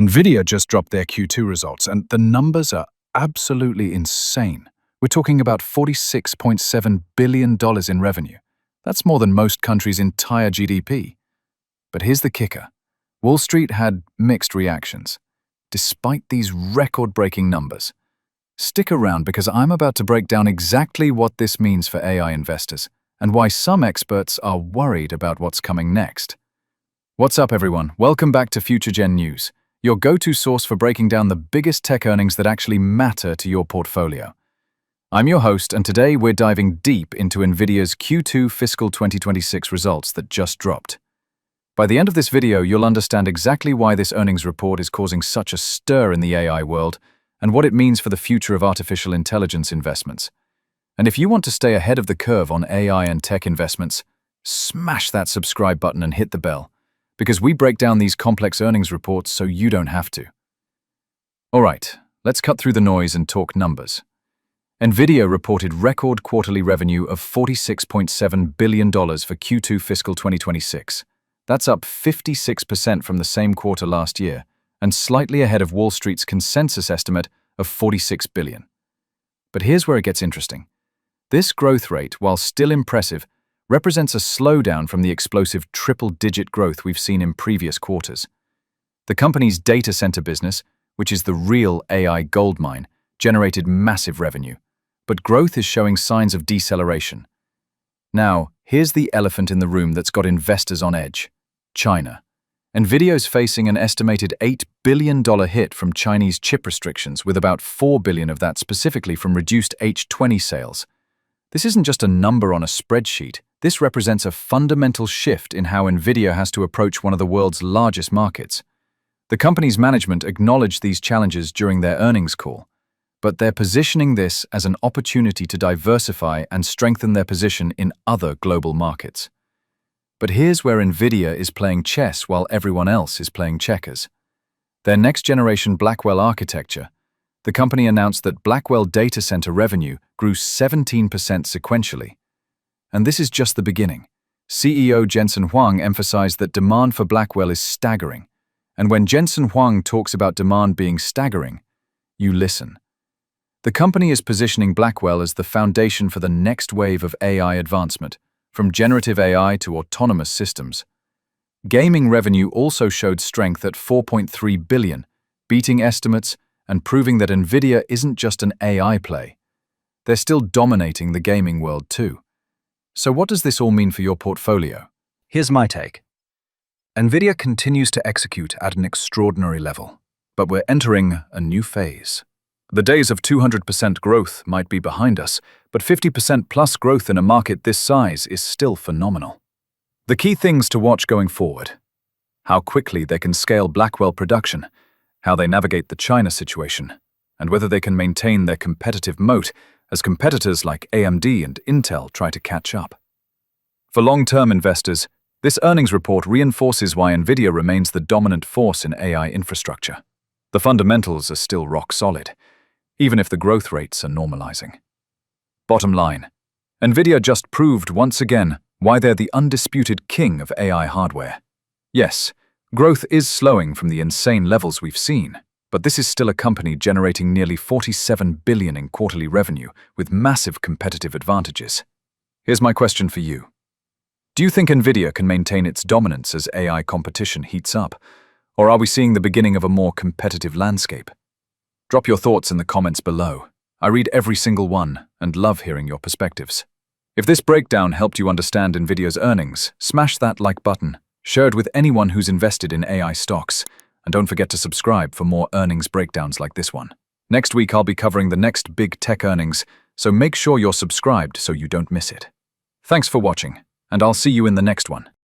NVIDIA just dropped their Q2 results, and the numbers are absolutely insane. We're talking about $46.7 billion in revenue. That's more than most countries' entire GDP. But here's the kicker. Wall Street had mixed reactions, despite these record-breaking numbers. Stick around because I'm about to break down exactly what this means for AI investors and why some experts are worried about what's coming next. What's up, everyone? Welcome back to FutureGen News, your go-to source for breaking down the biggest tech earnings that actually matter to your portfolio. I'm your host, and today we're diving deep into NVIDIA's Q2 fiscal 2026 results that just dropped. By the end of this video, you'll understand exactly why this earnings report is causing such a stir in the AI world and what it means for the future of artificial intelligence investments. And if you want to stay ahead of the curve on AI and tech investments, smash that subscribe button and hit the bell, because we break down these complex earnings reports so you don't have to. Alright, let's cut through the noise and talk numbers. NVIDIA reported record quarterly revenue of $46.7 billion for Q2 fiscal 2026. That's up 56% from the same quarter last year, and slightly ahead of Wall Street's consensus estimate of $46 billion. But here's where it gets interesting. This growth rate, while still impressive, represents a slowdown from the explosive triple-digit growth we've seen in previous quarters. The company's data center business, which is the real AI goldmine, generated massive revenue, but growth is showing signs of deceleration. Now, here's the elephant in the room that's got investors on edge: China. NVIDIA's facing an estimated $8 billion hit from Chinese chip restrictions, with about $4 billion of that specifically from reduced H20 sales. This isn't just a number on a spreadsheet. This represents a fundamental shift in how NVIDIA has to approach one of the world's largest markets. The company's management acknowledged these challenges during their earnings call, but they're positioning this as an opportunity to diversify and strengthen their position in other global markets. But here's where NVIDIA is playing chess while everyone else is playing checkers. Their next-generation Blackwell architecture. The company announced that Blackwell data center revenue grew 17% sequentially. And this is just the beginning. CEO Jensen Huang emphasized that demand for Blackwell is staggering. And when Jensen Huang talks about demand being staggering, you listen. The company is positioning Blackwell as the foundation for the next wave of AI advancement, from generative AI to autonomous systems. Gaming revenue also showed strength at $4.3 billion, beating estimates and proving that NVIDIA isn't just an AI play. They're still dominating the gaming world too. So what does this all mean for your portfolio? Here's my take. NVIDIA continues to execute at an extraordinary level, but we're entering a new phase. The days of 200% growth might be behind us, but 50% plus growth in a market this size is still phenomenal. The key things to watch going forward: how quickly they can scale Blackwell production, how they navigate the China situation, and whether they can maintain their competitive moat as competitors like AMD and Intel try to catch up. For long-term investors, this earnings report reinforces why NVIDIA remains the dominant force in AI infrastructure. The fundamentals are still rock solid, even if the growth rates are normalizing. Bottom line, NVIDIA just proved once again why they're the undisputed king of AI hardware. Yes, growth is slowing from the insane levels we've seen, but this is still a company generating nearly $47 billion in quarterly revenue with massive competitive advantages. Here's my question for you. Do you think NVIDIA can maintain its dominance as AI competition heats up, or are we seeing the beginning of a more competitive landscape? Drop your thoughts in the comments below. I read every single one and love hearing your perspectives. If this breakdown helped you understand NVIDIA's earnings, smash that like button, share it with anyone who's invested in AI stocks, and don't forget to subscribe for more earnings breakdowns like this one. Next week I'll be covering the next big tech earnings, so make sure you're subscribed so you don't miss it. Thanks for watching, and I'll see you in the next one.